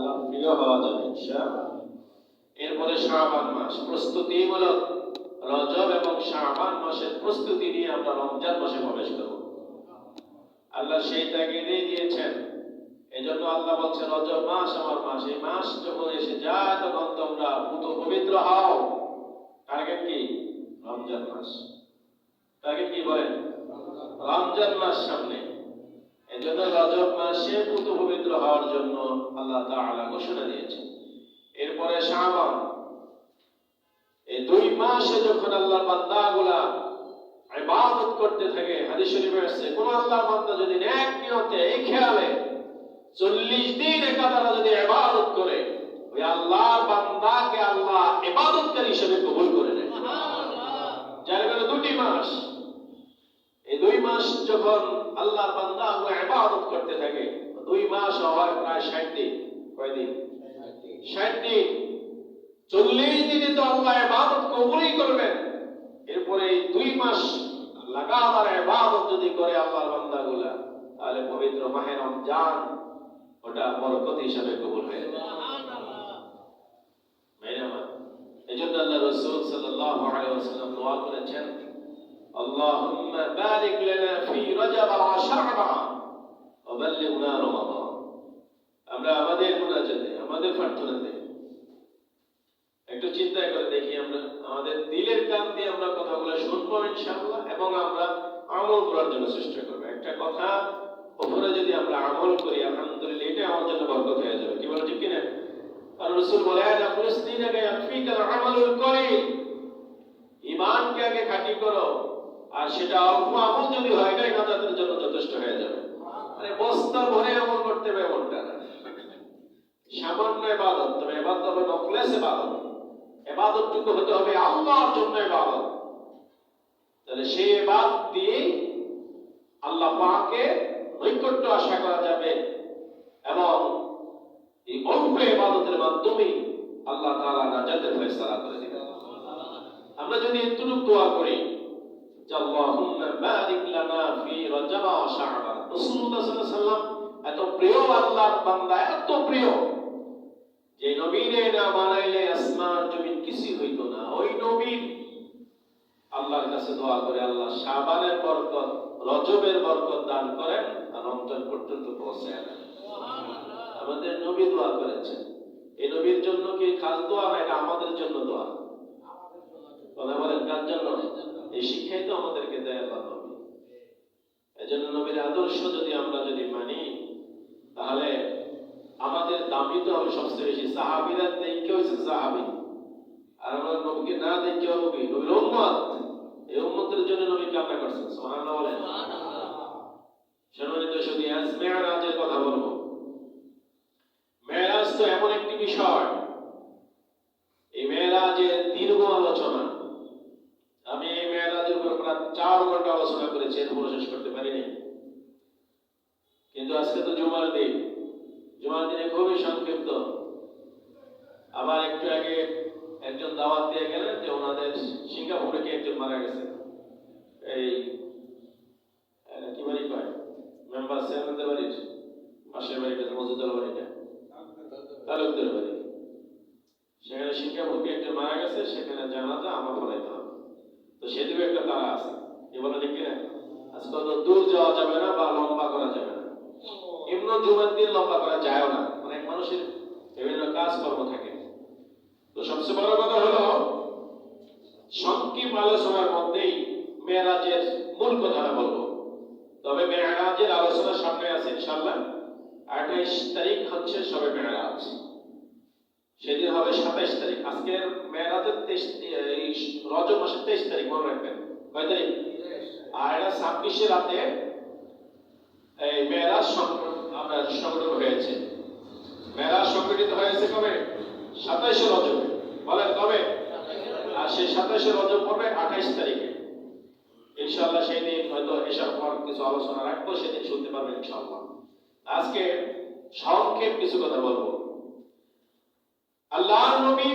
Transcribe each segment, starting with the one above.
ইনশাআল্লাহ প্রিয় হওয়া যাবে ইনশাআল্লাহ। এরপরে শাবান মাস প্রস্তুতিমূলক রজব এবং শাবান মাসের প্রস্তুতি নিয়ে আমরা রমজান মাসে প্রবেশ করব। আল্লাহ সেই তাগিদেই দিয়েছেন। এজন্য আল্লাহ বলছেন রজব মাস আমার মাস। এই মাস যখন এসে যায় তখন তোমরা পুত পবিত্র হও। টার্গেট কি? রমজান মাস। টার্গেট কি বলেন? রমজান মাস সামনে। এজন্য রজব মাসে পুত পবিত্র হওয়ার জন্য আল্লাহ তাআলা ঘোষণা দিয়েছেন। এরপরে শাবান। এই দুই মাসে যখন আল্লাহর বান্দাগুলা ইবাদত করতে থাকে, হাদিস শরীফে আছে কোন আল্লাহর বান্দা যদি নেক নিয়তে এই খেয়ালে 40 দিন একাধারে যদি ইবাদত করে, ওই আল্লাহর বান্দাকে আল্লাহ ইবাদতকারী হিসেবে কবুল করে নেন। সুবহানাল্লাহ। যার মানে দুটি মাস। এই দুই মাস যখন আল্লাহর বান্দাগুলো ইবাদত করতে থাকে, দুই মাস হয় প্রায় 60 দিন। কয় দিন? 60 দিন। 40 দিনে তো আল্লাহ ইবাদত কবুলই করবেন। এরপরে এই দুই মাস লাগাতার ইবাদত যদি করে আল্লাহর বান্দাগুলা, তাহলে পবিত্র মাহে রমজান ওটা বরকত হিসাবে কবুল হয়ে যাবে। সুবহানাল্লাহ। মেরামত। এজন্য আল্লাহ রাসূল সাল্লাল্লাহু আলাইহি ওয়াসাল্লাম দোয়া করেছেন, আল্লাহুম্মা বারিক লানা ফি রজব ওয়া শাবান ওয়া বাল্লিগনা রমাদান। আমরা আমাদের মুনাজাতে, আমাদের প্রার্থনাতে একটু চিন্তা করে দেখি, আমরা আমাদের দিলের কান দিয়ে আমরা কথাগুলো শুনবো ইনশাআল্লাহ, এবং আমরা আমল করার জন্য চেষ্টা করব। একটা কথা উপরে যদি আমরা আমল করি, আলহামদুলিল্লাহ, এটা আমার জন্য বরকত হয়ে যাবে। কি বলেন, ঠিক কিনা? আর রাসূল বলেন, আফলাসদিনাকা ইয়াকফিকাল আমালুল কলিল। ঈমানকে আগে খাঁটি করো, আর সেটা অল্প আমল যদি হয়, এটা ইবাদতের জন্য যথেষ্ট হয়ে যাবে। মানে বস্তা ভরে আমল করতে হবে এমনটা না। সামান্য ইবাদত, তবে ইবাদত হবে মুখলিস ইবাদত। ইবাদতটুকু হতে হবে আল্লাহর জন্য ইবাদত। তাহলে সেই ইবাদত দিয়ে আল্লাহ পাকের নৈকট্য আশা করা যাবে, এবং এই অল্প ইবাদতের মাধ্যমে আল্লাহ তাআলা নাজাতের ফয়সালা করে দিবেন। আমরা যদি এতটুকু দোয়া করি, আল্লাহুম্মা বারিক লানা ফি রজব ওয়া শাবান। রাসূলুল্লাহ সাল্লাল্লাহু আলাইহি ওয়াসাল্লাম এত প্রিয় আল্লাহর বান্দা, এত প্রিয় যে নবীরে না বানাইলে আসমান জমিন কিছুই হইতো না। ওই নবীর আল্লাহর কাছে দোয়া করে আল্লাহ শাবানের বরকত, রজবের বরকত দান করেন, আর রমজান পর্যন্ত পৌঁছায় দেন। সুবহানাল্লাহ। আমাদের নবী দোয়া করেছেন। এই নবীর জন্য কি খাস দোয়া না, এটা আমাদের জন্য দোয়া। কথা বলেন, কার জন্য? এই শিক্ষাই তো আমাদেরকে দেয় আল্লাহ নবী। এজন্য নবীর আদর্শ যদি আমরা মানি, তাহলে আমাদের দামি তো হবে সবচেয়ে বেশি। সাহাবীরা দেখে হয়েছে সাহাবী, আর আমরা নবীকে না দেখে নবী, নবীর উম্মত। এই উম্মতের জন্য নবী কামনা করছেন। সুবহানাল্লাহ বলেন। সম্মানিত শুধু আজ মেরাজের কথা বলবো। মেরাজ তো এমন একটি বিষয়, এই মেরাজের দীর্ঘ আলোচনা। আমি এই মেরাজের উপর প্রায় 4 ঘন্টা আলোচনা করেছি, এরপর শেষ করতে পারিনি। কিন্তু আজকে তো জুমার দিন, জুমার দিনে খুবই সংক্ষিপ্ত। আবার একটু আগে একজন দাওয়াত দিয়ে গেলেন যে ওনাদের সিঙ্গাপুরে কে একজন মারা গেছে। এই কি বাড়ি কয় মেম্বার চেয়ারম্যানদের বাড়ির পাশের বাড়িটা, মজুদার বাড়িটা, তালুকদের বাড়ি, সেখানে সিঙ্গাপুরে একজন মারা গেছে। সেখানে জানাজা আমার পড়াইতে হবে। তো সেদিকে একটা তারা আছে। কি বলে, ঠিক কিনা? আজকে তো দূর যাওয়া যাবে না বা লম্বা করা যাবে না। এমন জুমার দিন লম্বা করা যায় না, অনেক মানুষের বিভিন্ন কাজকর্ম থাকে। তো সবচেয়ে বড় কথা হলো, সংক্ষিপ্ত আলোচনার মধ্যেই মেরাজের মূল কথাটা বলবো। তবে মেরাজের আলোচনা সামনে আছে ইনশাআল্লাহ। 28 তারিখ হচ্ছে শবে মেরাজ, সেদিন হবে 27 তারিখ। আজকের মেরাজের 23 রজব মাসের 23 তারিখ, মনে রাখবেন। কয় তারিখ? আর এটা 26 রাতে এই মেরাজ সংগঠিত হয়েছে। মেরাজ সংগঠিত হয়েছে কবে? 27 রজব। বলেন কবে? আর সেই 27 রজব পড়বে 28 তারিখে ইনশাআল্লাহ। সেই দিন হয়তো এসব পর কিছু আলোচনা রাখবো, সেদিন শুনতে পারবেন ইনশাআল্লাহ। আজকে সংক্ষেপ কিছু কথা বলবো। আল্লাহর নবী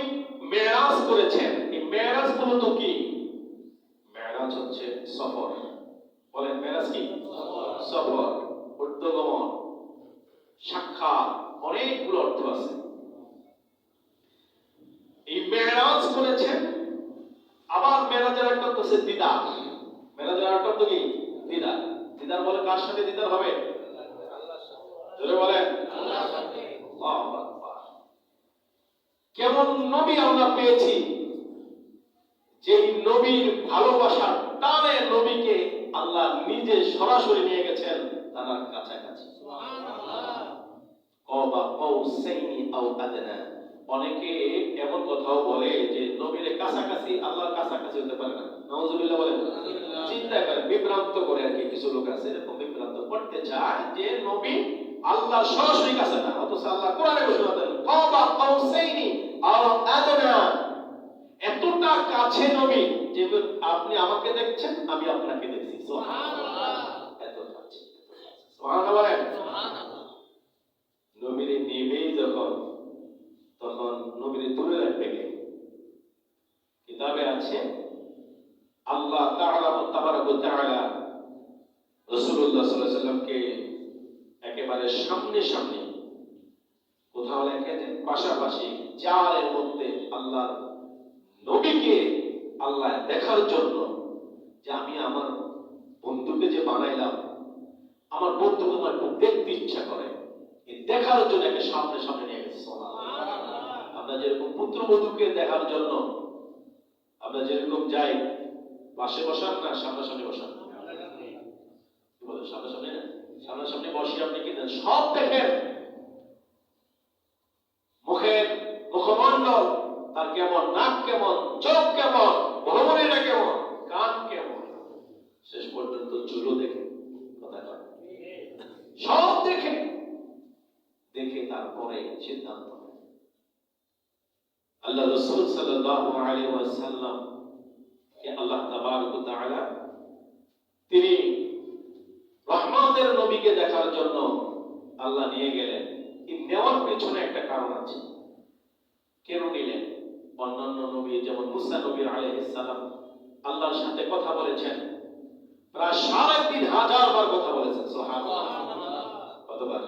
মেরাজ করেছেন। এই মেরাজ মূলত কি? মেরাজ হচ্ছে সফর। বলেন, মেরাজ কি? সফর, ঊর্ধ্বগমন, সাক্ষাৎ, অনেকগুলো অর্থ আছে। হচ্ছে দিদার। মেরাজের আরেকটা অর্থ কি? দিদার। দিদার বলে কার সাথে দিদার হবে? জোরে বলেন। আল্লাহু আকবার। কেমন নবী আমরা পেয়েছি, যেই নবীর ভালোবাসার টানে নবীকে আল্লাহ নিজে সরাসরি নিয়ে গেছেন তার কাছাকাছি। কবা কৌসাইনি আও আদনা। অনেকে এমন কথাও বলে যে নবীর কাছাকাছি, আল্লাহর কাছাকাছি হতে পারে না। নাউজুবিল্লাহ বলেন। চিন্তা করে বিভ্রান্ত করে আর কি, কিছু লোক আছে এরকম বিভ্রান্ত করতে চায় যে নবী আল্লাহ সরাসরি কাছে না, অথচ আল্লাহ কোরআনে ঘোষণা দেন কবা কৌসাইনি আও আদনা। এতটা কাছে নবী যে আপনি আমাকে দেখছেন, আমি আপনাকে দেখছি। সুবহানাল্লাহ। এত কাছে। সুবহানাল্লাহ বলেন। নবীর নিবেই যখন, তখন নবীর দূরে রাখবে কে? কিতাবে আছে আল্লাহ তাআলা তাবারাক ওয়া তাআলা রাসূলুল্লাহ সাল্লাল্লাহু আলাইহি সাল্লামকে একেবারে সামনে সামনে, কোথাও লেখে যে পাশাপাশি চারের মধ্যে আল্লাহ নবীকে আল্লাহ দেখার জন্য, যে আমি আমার বন্ধুকে যে বানাইলাম, আমার বন্ধুকে আমার একটু দেখতে ইচ্ছা করে, এই দেখার জন্য একে সামনে সামনে নিয়ে গেছে। আমরা যেরকম পুত্রবধূকে দেখার জন্য আমরা যেরকম যাই, পাশে বসান না সামনাসামনি বসান? কি বলে সামনাসামনি না? সামনাসামনি বসে আপনি কি সব দেখেন, মুখের মুখমণ্ডল তার কেমন, নাক কেমন, চোখ কেমন, ভ্রমণীরা কেমন, কান কেমন, শেষ পর্যন্ত চুলও দেখে, কথা কয় সব দেখে, দেখে তারপরে সিদ্ধান্ত নেয়। আল্লাহ রাসূল সাল্লাল্লাহু আলাইহি ওয়াসাল্লাম কে আল্লাহ তাবারক ওয়া তাআলা তিনি রহমতের নবীকে দেখার জন্য আল্লাহ নিয়ে গেলেন। এই নেওয়ার পেছনে একটা কারণ আছে। কেন নিলেন? অন্যান্য নবী যেমন মুসা নবী আলাইহিস সালাম আল্লাহর সাথে কথা বলেছেন, প্রায় ৩,৫০০ বার কথা বলেছেন। সুবহানাল্লাহ। কতবার?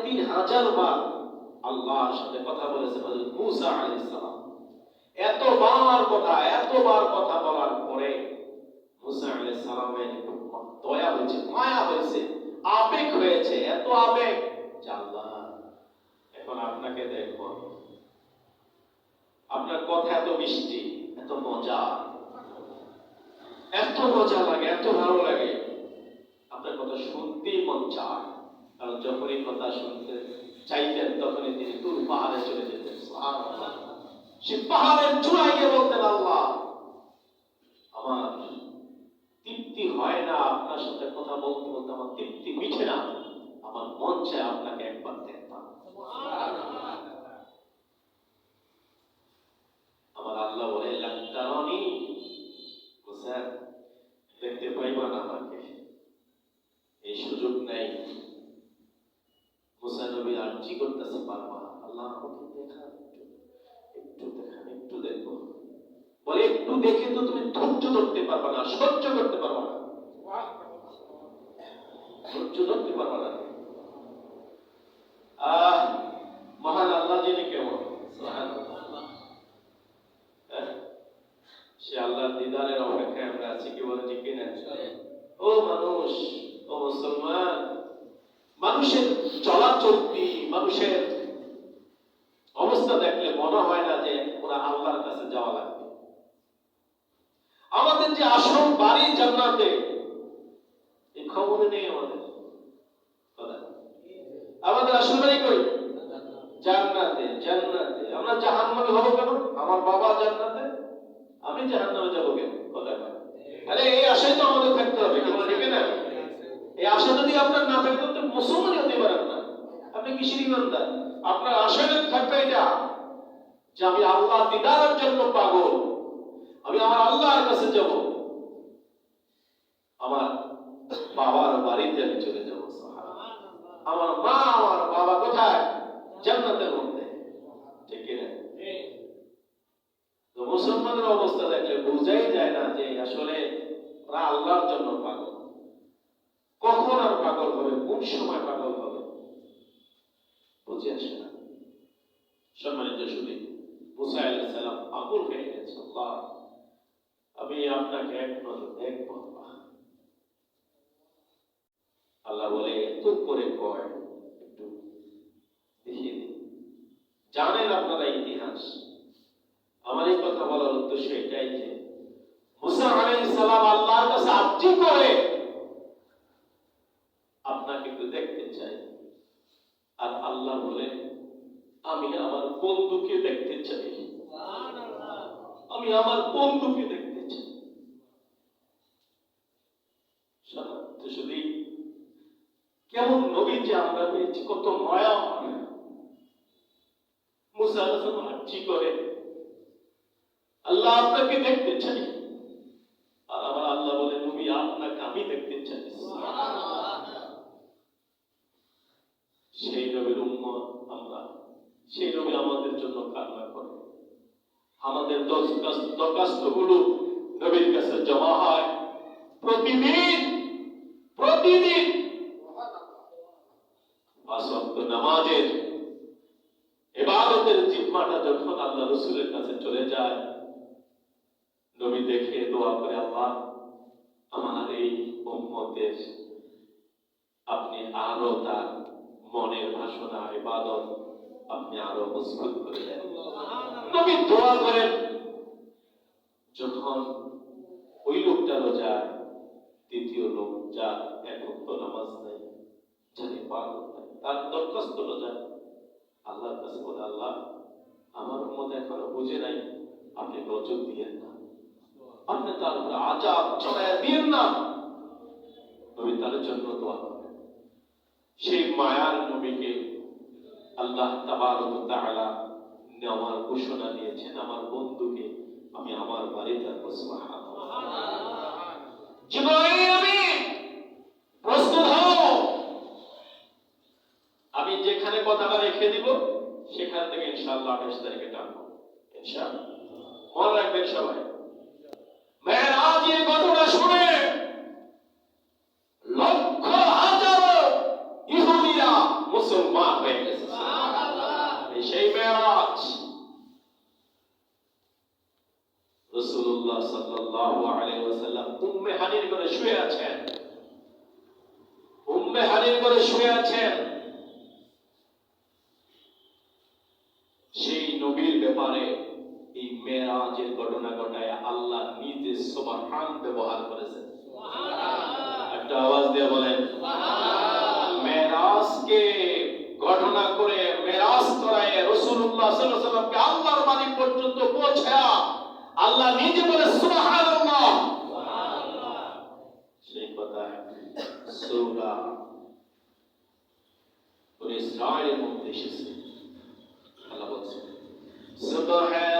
৩,৫০০ বার আল্লাহর সাথে কথা বলেছেন হযরত মুসা আলাইহিস সালাম। এতবার কথা বলার পরে মুসা আলাইহিস সালামের দয়া হয়েছে, মায়া হয়েছে, আবেগ হয়েছে, এত আবেগ যে আল্লাহ এখন আপনাকে দেখো, আপনার কথা এত মিষ্টি, এত মজা লাগে, এত ভালো লাগে, আপনার কথা শুনতেই মন চায়। কারণ যখনই কথা শুনতে চাইতেন তখনই তিনি দূর পাহাড়ে চলে যেতেন। সুবহানাল্লাহ। সে পাহাড়ের চূড়ায় গিয়ে বলতেন, আল্লাহ আমার তৃপ্তি হয় না, আপনার সাথে কথা বলতে বলতে আমার তৃপ্তি মিটে না, আমার মন চায় আপনাকে একবার দেখতাম। আমার আল্লাহ বলে লাক্তারনি, মুসা দেখতে পাইবা না আমাকে, এই সুযোগ নেই। মুসা নবী আরজি করতেছে বারবার, আল্লাহ আমাকে দেখান, একটু দেখবো। বলে একটু দেখে তো তুমি ধৈর্য ধরতে পারবা না, সহ্য করতে পারবা না, সহ্য ধরতে পারবা না। মহান আল্লাহ যিনি কেমন, সে আল্লাহর দিদারের অপেক্ষায় আমরা আছি। কি বলে ঠিক কিনা? ও মানুষ, ও মুসলমান, মানুষের চলাচলতি, মানুষের অবস্থা দেখলে মনে হয় না যে ওরা আল্লাহর কাছে যাওয়া লাগবে। আমাদের যে আসল বাড়ি জান্নাতে, এই খবর নেই আমাদের। আমাদের আসল বাড়ি কই? জান্নাতে। জান্নাতে আমরা জাহান্নামে হবো কেন? আমার বাবা জান্নাতে, আমি জাহান্নামে যাবো কেন? কথা বলে। আরে এই আশাই তো আমাদের থাকতে হবে, ঠিক না? এই আশা যদি আপনার না থাকে তো মুসলমানই হতে পারেন না। আপনি কিসের ইমানদার? আপনার আশা থাকবে এটা যে আমি আল্লাহ দিদারের জন্য পাগল, আমি আমার আল্লাহর কাছে যাব, আমার বাবার বাড়িতে আমি চলে যাব। আমার মা আমার বাবা কোথায়? জান্নাতের মধ্যে, ঠিক কিনা? তো মুসলমানের অবস্থা দেখলে বোঝাই যায় না যে আসলে ওরা আল্লাহর জন্য পাগল। কখন আর পাগল হবে, কোন সময় পাগল হবে বুঝে আসে না। সম্মানিত শুনে মুসা আলাইহিস সালাম আকুল হয়ে গেছে, আল্লাহ আমি আপনাকে এক নজর দেখব। আল্লাহ বলে এত করে কয় একটু দেখিয়ে দিন। জানেন আপনারা ইতিহাস। আমার এই কথা বলার উদ্দেশ্য এটাই যে মুসা আলাইহিস সালাম আল্লাহর কাছে আরজি করে আপনাকে একটু দেখতে চাই, আর আল্লাহ বলে আমি আমার বন্ধুকে দেখতে চাই, আমি আমার বন্ধুকে দেখতে চাই। শুধু কেমন নবী যে আমরা পেয়েছি, কত মায়া। মুসা আলাইহিস সালাম আরজি করে আল্লাহ আপনাকে দেখতে চাই, আর আমার আল্লাহ বলে নবী আপনাকে আমি দেখতে চাই। সেই নবীর উম্মত আমরা, সেই নবী আমাদের জন্য কান্না করে। আমাদের দরখাস্তগুলো নবীর কাছে জমা হয় প্রতিদিন। প্রতিদিন ৫ ওয়াক্ত নামাজের ইবাদতের জিম্মাটা যখন আল্লাহ রাসূলের কাছে চলে যায়, নবী দেখে দোয়া করে, আল্লাহ আমার এই উম্মতের আপনি আরো তার মনের বাসনা ইবাদত আপনি আরো মজবুত করে দেন। নবী দোয়া করেন। যখন ওই লোকটারও যায়, তৃতীয় লোক যা এখন তো নামাজ নাই, জানি পাগল নাই, তার দরখাস্ত যায় আল্লাহর কাছে, বলে আল্লাহ আমার উম্মত এখনো বুঝে নাই, আপনি গজব দিয়েন না, আপনি তার উপরে আযাব চড়াইয়া দিয়েন না। নবী তার জন্য দোয়া করেন। সেই মায়ার নবীকে আল্লাহ তাবারক ওয়া তাআলা নেওয়ার ঘোষণা দিয়েছেন, আমার বন্ধুকে আমি আমার বাড়িতে রাখবো। সুবহানাল্লাহ। জিবরাইল আমিন প্রস্তুত হও, আমি যেখানে কথাটা রেখে দিব সেখান থেকে ইনশাআল্লাহ 28 তারিখে টানবো ইনশাআল্লাহ। মনে রাখবেন সবাই, মেরাজের ঘটনা শুনে লক্ষ হাজার ইহুদিরা মুসলমান হয়ে গেছে। সেই মেরাজ রাসূলুল্লাহ সাল্লাল্লাহু আলাইহি ওয়াসাল্লাম উম্মে হানির ঘরে শুয়ে আছেন। উম্মে হানির ঘরে শুয়ে আছেন। সেই নবীর ব্যাপারে এই মেরাজের ঘটনা ঘটায় আল্লাহ নিজে সুবহান ব্যবহার করেছেন। একটা আওয়াজ দিয়ে বলেন মেরাজকে ঘটনা করে, মেরাজ করায় রাসূলুল্লাহ সাল্লাল্লাহু আলাইহি ওয়াসাল্লামকে আল্লাহর বাড়ি পর্যন্ত পৌঁছায়া আল্লাহ নিজে বলে সুবহানাল্লাহ। সেই কথা সূরা ইসরাঈলের মধ্যে এসেছে। আল্লাহ বলছেন সুবহান